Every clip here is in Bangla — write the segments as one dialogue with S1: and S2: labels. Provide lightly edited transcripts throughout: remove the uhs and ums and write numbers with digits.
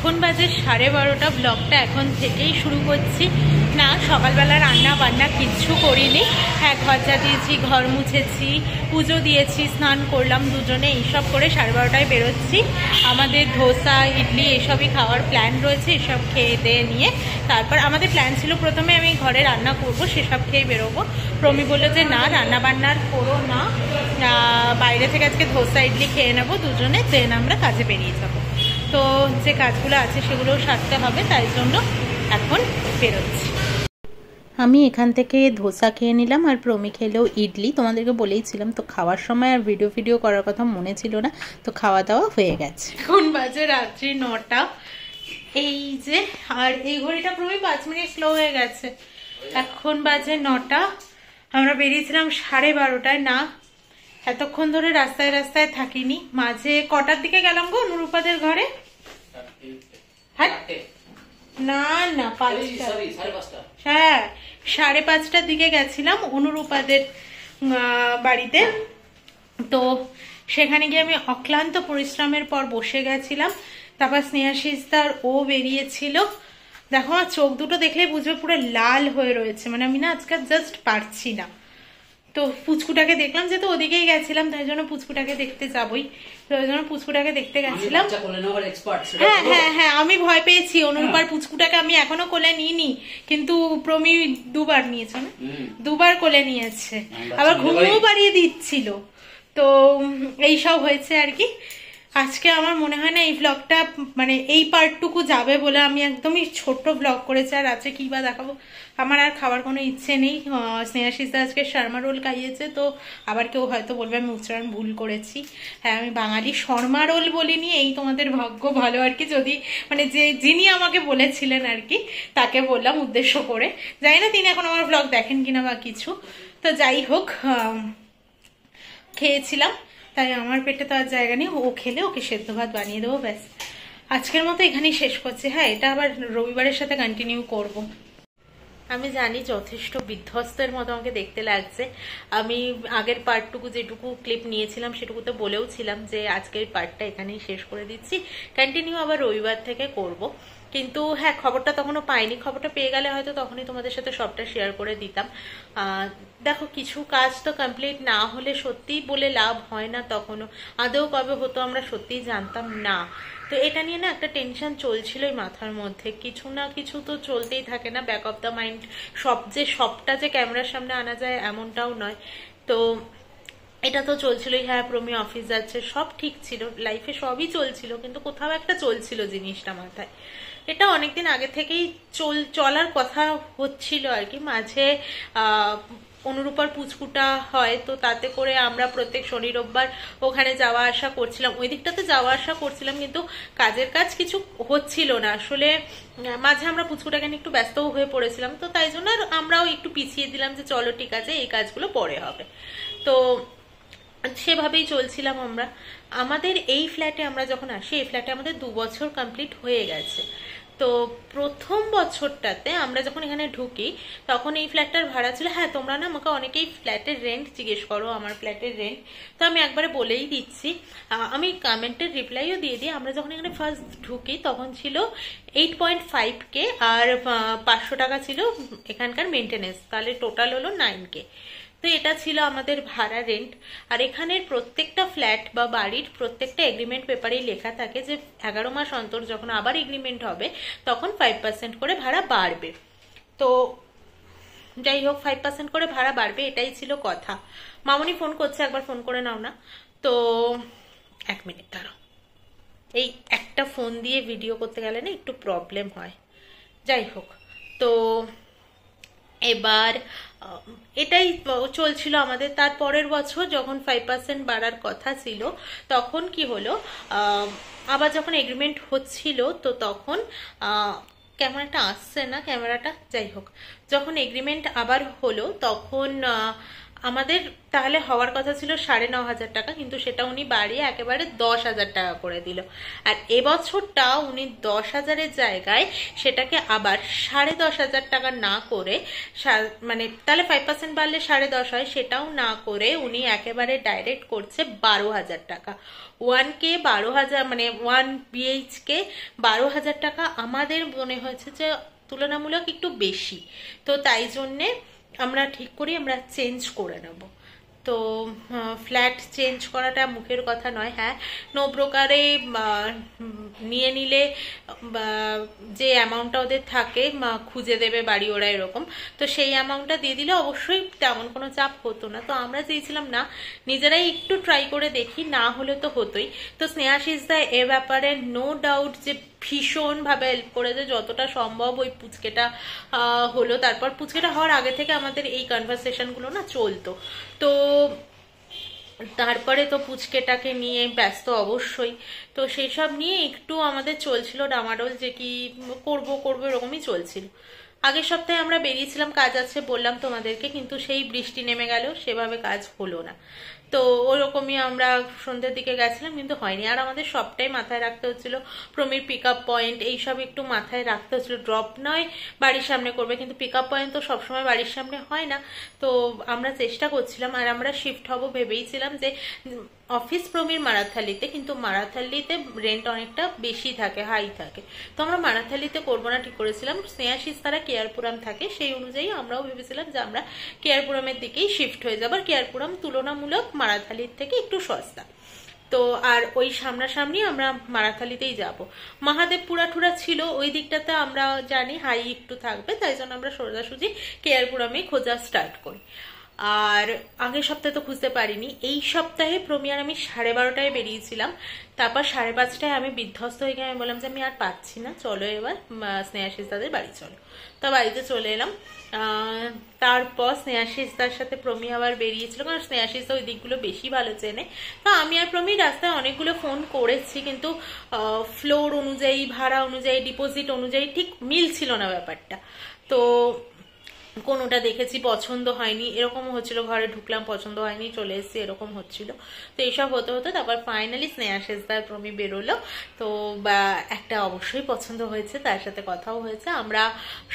S1: এখন বাজে 12:30, ব্লগটা এখন থেকেই শুরু করছি। না, সকালবেলা রান্না বান্না কিচ্ছু করিনি। হ্যাঁ, ঘর দিয়েছি, ঘর মুছেছি, পুজো দিয়েছি, স্নান করলাম দুজনে, এইসব করে 12:30টায় বেরোচ্ছি। আমাদের ধোসা, ইডলি এসবই খাওয়ার প্ল্যান রয়েছে। এসব খেয়ে দিয়ে নিয়ে তারপর আমাদের প্ল্যান ছিল প্রথমে আমি ঘরে রান্না করব, সেসব খেয়ে বেরোবো। প্রমি বললো যে না, রান্না বান্নার করো না, বাইরে থেকে আজকে ধোসা ইডলি খেয়ে নেবো দুজনে, দেন আমরা কাজে বেরিয়ে যাবো। তো যে কাজগুলো আছে সেগুলোও সারতে হবে, তাই জন্য এখন বেরোচ্ছি। আমি এখান থেকে ধোসা খেয়ে নিলাম, আর প্রমি খেলেও ইডলি। তোমাদেরকে বলেইছিলাম, তো খাওয়ার সময় আর ভিডিও করার কথা মনে ছিল না, তো খাওয়া দাওয়া হয়ে গেছে। এখন বাজে রাত্রি 9টা। এই যে, আর এই ঘড়িটা প্রমি 5 মিনিট স্লো হয়ে গেছে। এখন বাজে 9টা। আমরা বেরিয়েছিলাম 12:30টায়। না, এতক্ষণ ধরে রাস্তায় রাস্তায় থাকিনি। মাঝে কটার দিকে গেলাম গো অনুরূপাদের ঘরে? না না, 5টা। হ্যাঁ, 5:30টার দিকে গেছিলাম অনুরূপাদের বাড়িতে। তো সেখানে গিয়ে আমি অক্লান্ত পরিশ্রমের পর বসে গেছিলাম। তারপর স্নেহাশিসদার ও বেরিয়েছিল। দেখো, আমার চোখ দুটো দেখলেই বুঝবে, পুরো লাল হয়ে রয়েছে। মানে আমি না আজকাল জাস্ট পারছি না। তো পুচকুটাকে দেখলাম, যেহেতু ওদিকেই গেছিলাম, তাই জন্য পুচকুটাকে দেখতে যাবই। তো ওই জন্য পুচকুটাকে দেখতে গেছিলাম। হ্যাঁ হ্যাঁ হ্যাঁ, আমি ভয় পেয়েছি। অনুরূপার পুচকুটাকে আমি এখনো কোলে নিইনি, কিন্তু প্রমি 2বার নিয়েছে, না 2বার কোলে নিয়েছে, আবার ঘুমও পাড়িয়ে দিচ্ছিল। তো এইসব হয়েছে আর কি। আজকে আমার মনে হয় না এই ব্লগটা, মানে এই পার্টটুকু যাবে বলে আমি একদমই ছোট্ট ব্লগ করেছি। আর আছে কি বা দেখাবো, আমার আর খাওয়ার কোনো ইচ্ছে নেই। স্নেহাশিসদা আজকে শর্মা রোল খাইয়েছে, তো আবার কেউ হয়তো বলবে আমি উচ্চারণ ভুল করেছি। হ্যাঁ, আমি বাঙালি শর্মা রোল বলিনি, এই তোমাদের ভাগ্য ভালো আর কি। যদি মানে যিনি আমাকে বলেছিলেন আর কি, তাকে বললাম উদ্দেশ্য করে। জানি না তিনি এখন আমার ব্লগ দেখেন কিনা বা কিছু। তো যাই হোক, খেয়েছিলাম, তাই আমার পেটে তো আর জায়গা নেই। ও খেলে ওকে সেদ্ধ ভাত বানিয়ে দেবো, ব্যাস। আজকের মতো এখানেই শেষ করছি। হ্যাঁ, এটা আবার রবিবারের সাথে কন্টিনিউ করব। আমি জানি যথেষ্ট বিধ্বস্তের মতো আমাকে দেখতে লাগছে। আমি আগের পার্টটুকু যেটুকু ক্লিপ নিয়েছিলাম সেটুকুতে বলেও ছিলাম যে আজকের পার্টটা এখানেই শেষ করে দিচ্ছি, কন্টিনিউ আবার রবিবার থেকে করব। কিন্তু হ্যাঁ, খবরটা তখনও পাইনি। খবরটা পেয়ে গেলে হয়তো তখনই তোমাদের সাথে সবটা শেয়ার করে দিতাম। দেখো, কিছু কাজ তো কমপ্লিট না হলে সত্যিই বলে লাভ হয় না। তখনও আদৌ কবে হতো আমরা সত্যিই জানতাম না। তো এটা নিয়ে না একটা টেনশন চলছিলই মাথার মধ্যে। কিছু না কিছু তো চলতেই থাকে না, ব্যাক অফ দ্য মাইন্ড। সবটা যে ক্যামেরার সামনে আনা যায় এমনটাও নয়। তো এটা তো চলছিলই। হ্যাঁ, প্রমি অফিস যাচ্ছে, সব ঠিক ছিল, লাইফে সবই চলছিল, কিন্তু কোথাও একটা চলছিল জিনিসটা মাথায়। এটা অনেকদিন আগে থেকেই চলার কথা হচ্ছিল আর কি। মাঝে অনুরূপার পুচকুটা হয়, তো তাতে করে আমরা প্রত্যেক শনি রোববার ওখানে যাওয়া আসা করছিলাম, ওই দিকটাতে যাওয়া আসা করছিলাম, কিন্তু কাজের কাজ কিছু হচ্ছিল না আসলে। মাঝে আমরা পুচকুটাকে নিয়ে একটু ব্যস্তও হয়ে পড়েছিলাম, তো তাই জন্য আমরাও একটু পিছিয়ে দিলাম যে চলো ঠিক আছে, এই কাজগুলো পরে হবে। তো সেভাবেই চলছিলাম আমরা। আমাদের এই ফ্ল্যাটে আমরা যখন আসি, এই ফ্ল্যাটে আমাদের 2 বছর কমপ্লিট হয়ে গেছে। তো প্রথম বছরটাতে আমরা যখন এখানে ঢুকি, তখন এই ফ্ল্যাটটার ভাড়া ছিল, হ্যাঁ তোমরা না আমাকে অনেকেই ফ্ল্যাটের রেন্ট জিজ্ঞেস করো, আমার ফ্ল্যাটের রেন্ট, তো আমি একবারে বলেই দিচ্ছি। আমি কমেন্টের রিপ্লাইও দিয়ে দিই। আমরা যখন এখানে ফার্স্ট ঢুকি তখন ছিল 8.5K, আর 500 টাকা ছিল এখানকার মেনটেনেন্স, তাহলে টোটাল হলো 9K। তো এটা ছিল আমাদের ভাড়া রেন্ট। আর এখানের প্রত্যেকটা ফ্ল্যাট বা বাড়ির প্রত্যেকটা এগ্রিমেন্ট পেপারেই লেখা থাকে যে 11 মাস অন্তর যখন আবার এগ্রিমেন্ট হবে তখন 5% করে ভাড়া বাড়বে। তো যাই হোক, 5% করে ভাড়া বাড়বে, এটাই ছিল কথা। মামনি ফোন করছে, একবার ফোন করে নাও না। তো 1 মিনিট দাঁড়াও, এই একটা ফোন দিয়ে ভিডিও করতে গেলে না একটু প্রবলেম হয়। যাই হোক, তো এবার এটাই চলছিল আমাদের। তার পরের বছর যখন 5% বাড়ার কথা ছিল, তখন কি হলো, আবার যখন এগ্রিমেন্ট হচ্ছিল, তো তখন ক্যামেরাটা আসছে না, ক্যামেরাটা, যাই হোক, যখন এগ্রিমেন্ট আবার হলো তখন আমাদের তাহলে হওয়ার কথা ছিল 9,500 টাকা, কিন্তু সেটা উনি বাড়িয়ে একেবারে 10,000 টাকা করে দিল। আর এবছরটা উনি 10,000-এর জায়গায় সেটাকে আবার 10,500 টাকা না করে, মানে তাহলে 5% বাড়লে 10,500 হয়, সেটাও না করে উনি একেবারে ডাইরেক্ট করছে 12,000 টাকা। 1K 12,000, মানে 1 BHK 12,000 টাকা আমাদের মনে হয়েছে যে তুলনামূলক একটু বেশি। তো তাই জন্যে আমরা ঠিক করি আমরা চেঞ্জ করে নেব। তো ফ্ল্যাট চেঞ্জ করাটা মুখের কথা নয়। হ্যাঁ, নো ব্রোকারে নিয়ে নিলে যে অ্যামাউন্টটা ওদের থাকে খুঁজে দেবে বাড়ি ওরা এরকম, তো সেই অ্যামাউন্টটা দিয়ে দিলে অবশ্যই তেমন কোনো চাপ হতো না। তো আমরা চেয়েছিলাম না, নিজেরাই একটু ট্রাই করে দেখি, না হলে তো হতোই। তো স্নেহাশিস দা এ ব্যাপারে নো ডাউট যে ভীষণভাবে হেল্প করেছে, যতটা সম্ভব। ওই পুচকেটা হলো, তারপর পুচকেটা হওয়ার আগে থেকে আমাদের এই কনভারসেশনগুলো না চলতো। তো তারপরে তো পুচকেটাকে নিয়ে ব্যস্ত অবশ্যই, তো সেই সব নিয়ে একটু আমাদের চলছিল ডামাডোল, যে কি করব করবো এরকমই চলছিল। আগের সপ্তাহে আমরা বেরিয়েছিলাম, কাজ আছে বললাম তোমাদেরকে, কিন্তু সেই বৃষ্টি নেমে গেল, সেভাবে কাজ হলো না। তো ওরকমই আমরা সন্ধ্যের দিকে গেছিলাম, কিন্তু হয়নি। আর আমাদের সবটাই মাথায় রাখতে হচ্ছিল, প্রমির পিক আপ পয়েন্ট এইসব একটু মাথায় রাখতে হচ্ছিল। ড্রপ নয় বাড়ির সামনে করবে, কিন্তু পিক আপ পয়েন্ট তো সবসময় বাড়ির সামনে হয় না। তো আমরা চেষ্টা করছিলাম, আর আমরা শিফট হব ভেবেইছিলাম যে অফিস প্রমির মারাথালিতে, কিন্তু মারাথালিতে রেন্ট অনেকটা বেশি থাকে, হাই থাকে। তো আমরা মারাথালিতে করবো না ঠিক করেছিলাম। স্নেহাশিস তারা কেয়ারপুরাম থাকে, সেই অনুযায়ী আমরাও ভেবেছিলাম যে আমরা কেয়ারপুরামের দিকেই শিফট হয়ে যাবো। আর কেয়ারপুরাম তুলনামূলক মারাথালির থেকে একটু সস্তা। তো আর ওই সামনাসামনি আমরা মারাথালিতেই যাব। মহাদেবপুরা ঠুরা ছিল ওই দিকটাতে, আমরা জানি হাই একটু থাকবে, তাই জন্য আমরা সোজাসুজি কেয়ারপুরামে খোঁজা স্টার্ট করি। আর আগের সপ্তাহে তো খুঁজতে পারিনি। এই সপ্তাহে প্রমিয়ার আমি 12:30টায় বেরিয়েছিলাম, তারপর 5:30টায় আমি বিধ্বস্ত হয়ে গিয়ে আমি বললাম যে আমি আর পাচ্ছি না, চলো এবার স্নেহাশিস দাদের বাড়ি চলো। তো বাড়িতে চলে এলাম। তারপর স্নেহাশিস দার সাথে প্রমি আবার বেরিয়েছিল, কারণ স্নেহাশিস ওই দিকগুলো বেশি ভালো চেনে। তো আমি আর প্রমি রাস্তায় অনেকগুলো ফোন করেছি, কিন্তু ফ্লোর অনুযায়ী, ভাড়া অনুযায়ী, ডিপোজিট অনুযায়ী ঠিক মিলছিল না ব্যাপারটা। তো কোনোটা দেখেছি পছন্দ হয়নি, এরকমও হচ্ছিল। ঘরে ঢুকলাম পছন্দ হয়নি, চলে এসেছি, এরকম হচ্ছিল। তো এইসব হতে হতে তারপর ফাইনালি স্নেহাশিস দার প্রমি বেরোলো। তো একটা অবশ্যই পছন্দ হয়েছে, তার সাথে কথাও হয়েছে। আমরা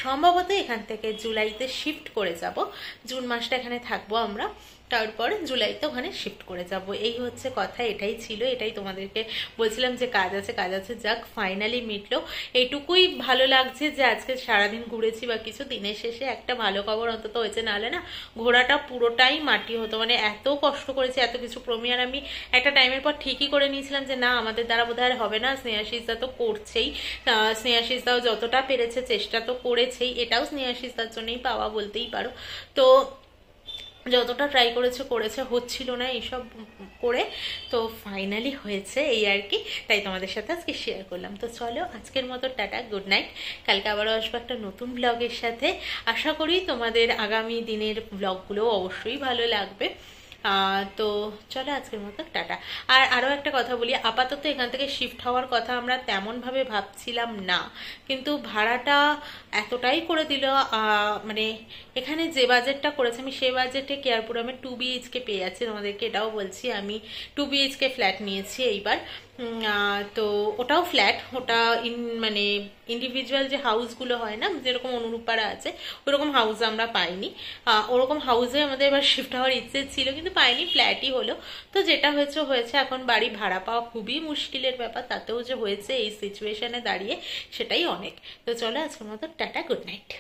S1: সম্ভবত এখান থেকে জুলাইতে শিফট করে যাব, জুন মাসটা এখানে থাকবো আমরা, তারপর জুলাইতে ওখানে শিফট করে যাব। এই হচ্ছে কথা, এটাই ছিল, এটাই তোমাদেরকে বলছিলাম যে কাজ আছে কাজ আছে। যাক, ফাইনালি মিটলো। এইটুকুই ভালো লাগছে যে আজকে সারাদিন ঘুরেছি বা কিছু, দিনের শেষে একটা ভালো খবর অন্তত হয়েছে। নাহলে না ঘোড়াটা পুরোটাই মাটি হতো, মানে এত কষ্ট করেছি, এত কিছু। প্রমিয়ার আমি একটা টাইমের পর ঠিকই করে নিয়েছিলাম যে না, আমাদের দ্বারা বোধহয় আর হবে না। স্নেহাশিস দা তো করছেই, স্নেহাশিস দাও যতটা পেরেছে চেষ্টা তো করেছেই, এটাও স্নেহাশিস দার জন্যই পাওয়া বলতেই পারো। তো যতটা ট্রাই করেছে হচ্ছিল না এইসব করে, তো ফাইনালি হয়েছে, এই আর কি। তাই তোমাদের সাথে আজকে শেয়ার করলাম। তো চলো আজকের মতো টাটা, গুড নাইট। কালকে আবারও আসবো একটা নতুন ব্লগের সাথে। আশা করি তোমাদের আগামী দিনের ব্লগগুলো অবশ্যই ভালো লাগবে। তো চলো আজকের মতো টাটা। আর আরও একটা কথা বলি, আপাতত এখান থেকে শিফট হওয়ার কথা আমরা তেমনভাবে ভাবছিলাম না, কিন্তু ভাড়াটা এতটাই করে দিল, মানে এখানে যে বাজেটটা করেছে আমি সেই বাজেটে কেয়ারপুরামে 2 BHK পেয়ে যাচ্ছি। তোমাদেরকে এটাও বলছি, আমি 2 BHK ফ্ল্যাট নিয়েছি এইবার। তো ওটাও ফ্ল্যাট, ওটা মানে ইন্ডিভিজুয়াল যে হাউসগুলো হয় না, যেরকম অনুরূপারা আছে ওরকম হাউস আমরা পাইনি। ওরকম হাউসে আমাদের এবার শিফট হওয়ার ইচ্ছে ছিল, কিন্তু পাইনি, ফ্ল্যাটই হলো। তো যেটা হয়েছে হয়েছে, এখন বাড়ি ভাড়া পাওয়া খুবই মুশকিলের ব্যাপার, তাতেও যে হয়েছে এই সিচুয়েশনে দাঁড়িয়ে সেটাই অনেক। তো চলো আজকের মতো টাটা, গুড নাইট।